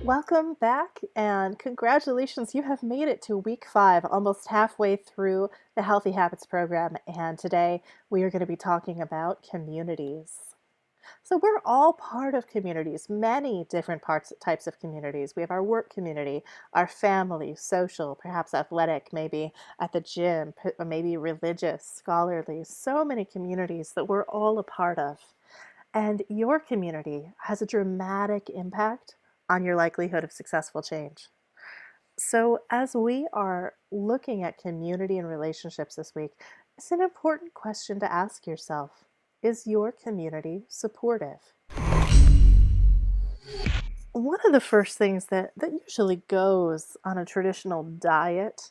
Welcome back and congratulations, you have made it to week 5, almost halfway through the Healthy Habits program. And today we are going to be talking about communities. So we're all part of communities, many different types of communities. We have our work community, our family, social, perhaps athletic, maybe at the gym, maybe religious, scholarly, so many communities that we're all a part of. And your community has a dramatic impact on your likelihood of successful change. So, as we are looking at community and relationships this week, it's an important question to ask yourself. Is your community supportive? One of the first things that usually goes on a traditional diet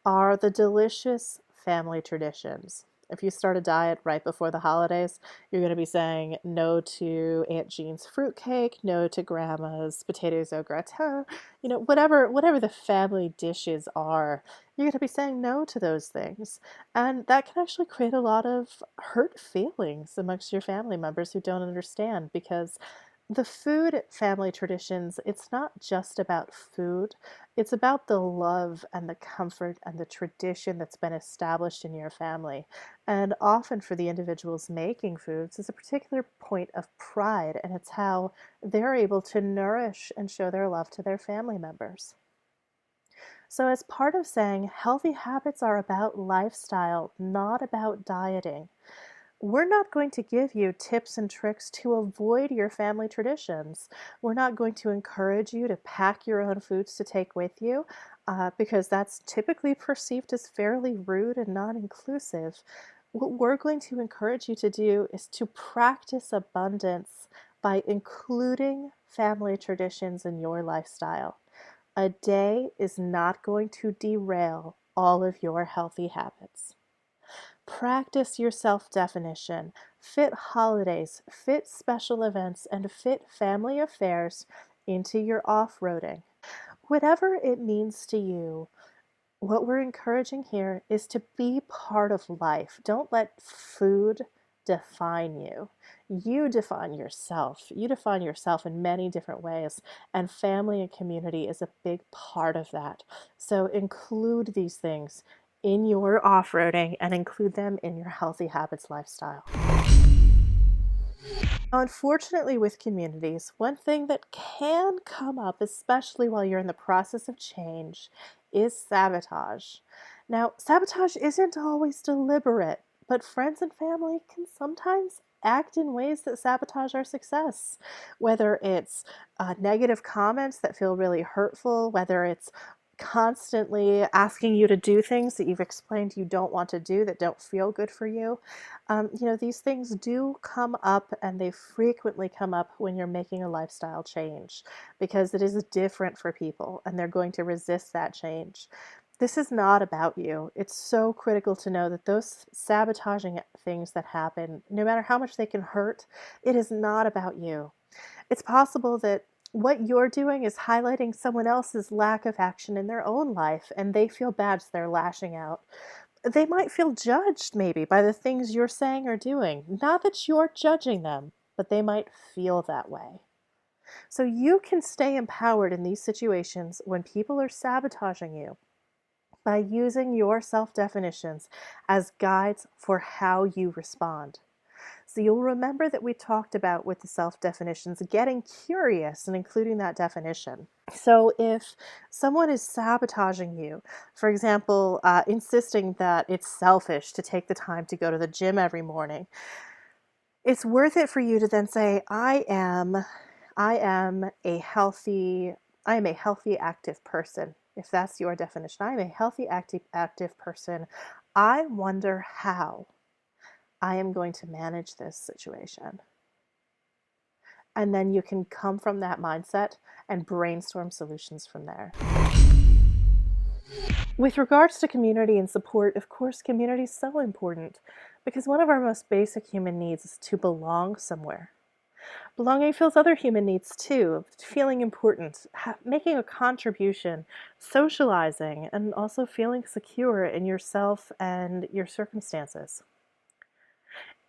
are the delicious family traditions. If you start a diet right before the holidays, you're going to be saying no to Aunt Jean's fruitcake, no to Grandma's potatoes au gratin, whatever the family dishes are, you're going to be saying no to those things. And that can actually create a lot of hurt feelings amongst your family members who don't understand because the food family traditions, it's not just about food. It's about the love and the comfort and the tradition that's been established in your family. And often for the individuals making foods, it's a particular point of pride, and it's how they're able to nourish and show their love to their family members. So, as part of saying healthy habits are about lifestyle, not about dieting, we're not going to give you tips and tricks to avoid your family traditions. We're not going to encourage you to pack your own foods to take with you because that's typically perceived as fairly rude and non inclusive. What we're going to encourage you to do is to practice abundance by including family traditions in your lifestyle. A day is not going to derail all of your healthy habits. Practice your self-definition. Fit holidays, fit special events, and fit family affairs into your off-roading. Whatever it means to you, what we're encouraging here is to be part of life. Don't let food define you. You define yourself. You define yourself in many different ways, and family and community is a big part of that. So include these things in your off-roading and include them in your healthy habits lifestyle. Unfortunately, with communities, one thing that can come up, especially while you're in the process of change, is sabotage. Now, sabotage isn't always deliberate, but friends and family can sometimes act in ways that sabotage our success. Whether it's negative comments that feel really hurtful, whether it's constantly asking you to do things that you've explained you don't want to do that don't feel good for you. These things do come up, and they frequently come up when you're making a lifestyle change because it is different for people and they're going to resist that change. This is not about you. It's so critical to know that those sabotaging things that happen, no matter how much they can hurt, it is not about you. It's possible that what you're doing is highlighting someone else's lack of action in their own life, and they feel bad, so they're lashing out. They might feel judged maybe by the things you're saying or doing. Not that you're judging them, but they might feel that way. So you can stay empowered in these situations when people are sabotaging you by using your self-definitions as guides for how you respond. So you'll remember that we talked about with the self-definitions getting curious and including that definition. So if someone is sabotaging you, for example, insisting that it's selfish to take the time to go to the gym every morning, it's worth it for you to then say, I am a healthy, active person. If that's your definition, I'm a healthy, active person. I wonder how I am going to manage this situation. And then you can come from that mindset and brainstorm solutions from there. With regards to community and support, of course, community is so important because one of our most basic human needs is to belong somewhere. Belonging fills other human needs too, feeling important, making a contribution, socializing, and also feeling secure in yourself and your circumstances.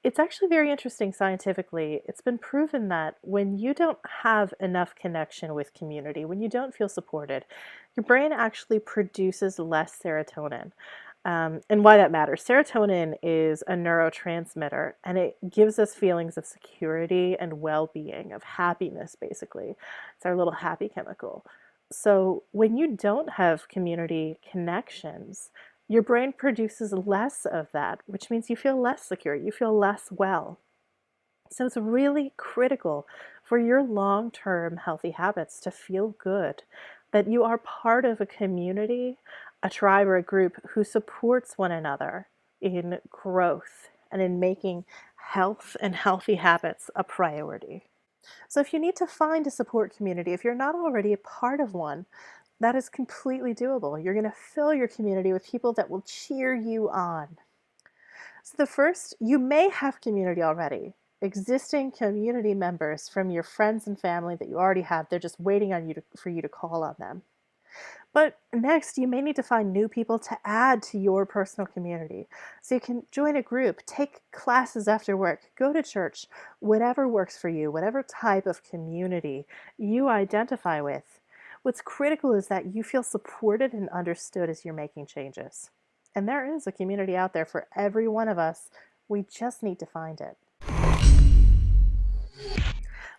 It's actually very interesting scientifically. It's been proven that when you don't have enough connection with community, when you don't feel supported, your brain actually produces less serotonin. And why that matters. Serotonin is a neurotransmitter and it gives us feelings of security and well being, of happiness, basically. It's our little happy chemical. So when you don't have community connections, your brain produces less of that, which means you feel less secure, you feel less well. So it's really critical for your long term healthy habits to feel good, that you are part of a community, a tribe, or a group who supports one another in growth and in making health and healthy habits a priority. So if you need to find a support community, if you're not already a part of one, that is completely doable. You're going to fill your community with people that will cheer you on. So the first, you may have community already. Existing community members from your friends and family that you already have, they're just waiting on for you to call on them. But next, you may need to find new people to add to your personal community. So you can join a group, take classes after work, go to church, whatever works for you, whatever type of community you identify with. What's critical is that you feel supported and understood as you're making changes. And there is a community out there for every one of us. We just need to find it.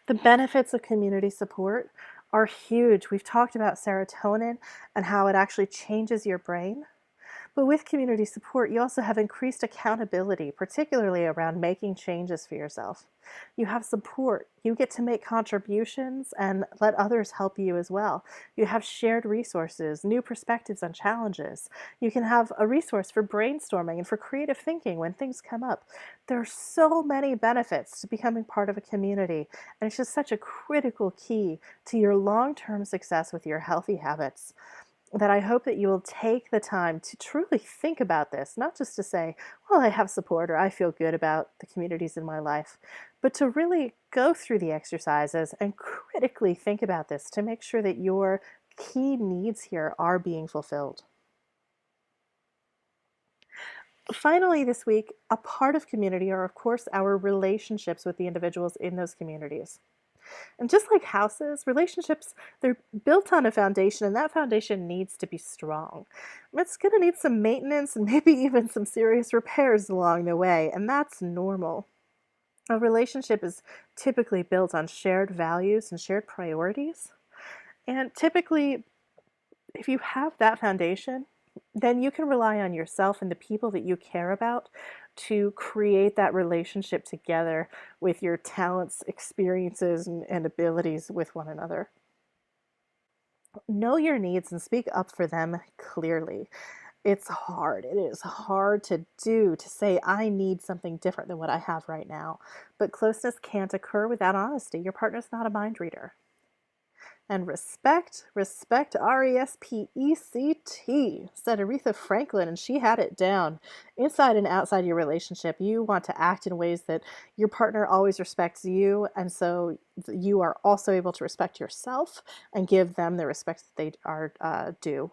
The benefits of community support are huge. We've talked about serotonin and how it actually changes your brain. But with community support, you also have increased accountability, particularly around making changes for yourself. You have support. You get to make contributions and let others help you as well. You have shared resources, new perspectives on challenges. You can have a resource for brainstorming and for creative thinking when things come up. There are so many benefits to becoming part of a community, and it's just such a critical key to your long-term success with your healthy habits, that I hope that you will take the time to truly think about this, not just to say, well, I have support or I feel good about the communities in my life, but to really go through the exercises and critically think about this to make sure that your key needs here are being fulfilled. Finally, this week, a part of community are, of course, our relationships with the individuals in those communities. And just like houses, relationships, they're built on a foundation, and that foundation needs to be strong. It's going to need some maintenance and maybe even some serious repairs along the way, and that's normal. A relationship is typically built on shared values and shared priorities. And typically, if you have that foundation, then you can rely on yourself and the people that you care about to create that relationship together with your talents, experiences, and abilities with one another. Know your needs and speak up for them clearly. It's hard. It is hard to do, to say, I need something different than what I have right now. But closeness can't occur without honesty. Your partner's not a mind reader. And respect, RESPECT, said Aretha Franklin, and she had it down. Inside and outside your relationship, you want to act in ways that your partner always respects you, and so you are also able to respect yourself and give them the respect that they are due.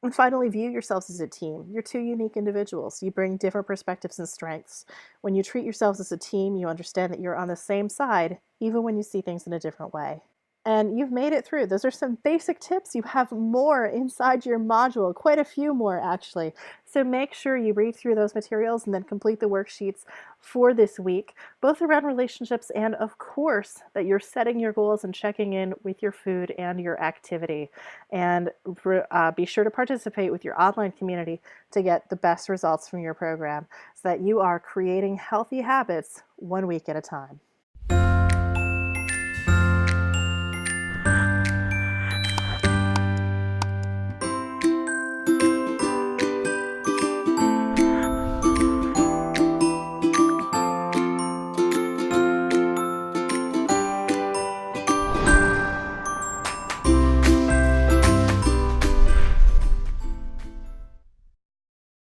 And finally, view yourselves as a team. You're two unique individuals. You bring different perspectives and strengths. When you treat yourselves as a team, you understand that you're on the same side, even when you see things in a different way. And you've made it through. Those are some basic tips. You have more inside your module, quite a few more actually. So make sure you read through those materials and then complete the worksheets for this week, both around relationships and, of course, that you're setting your goals and checking in with your food and your activity. And be sure to participate with your online community to get the best results from your program so that you are creating healthy habits 1 week at a time.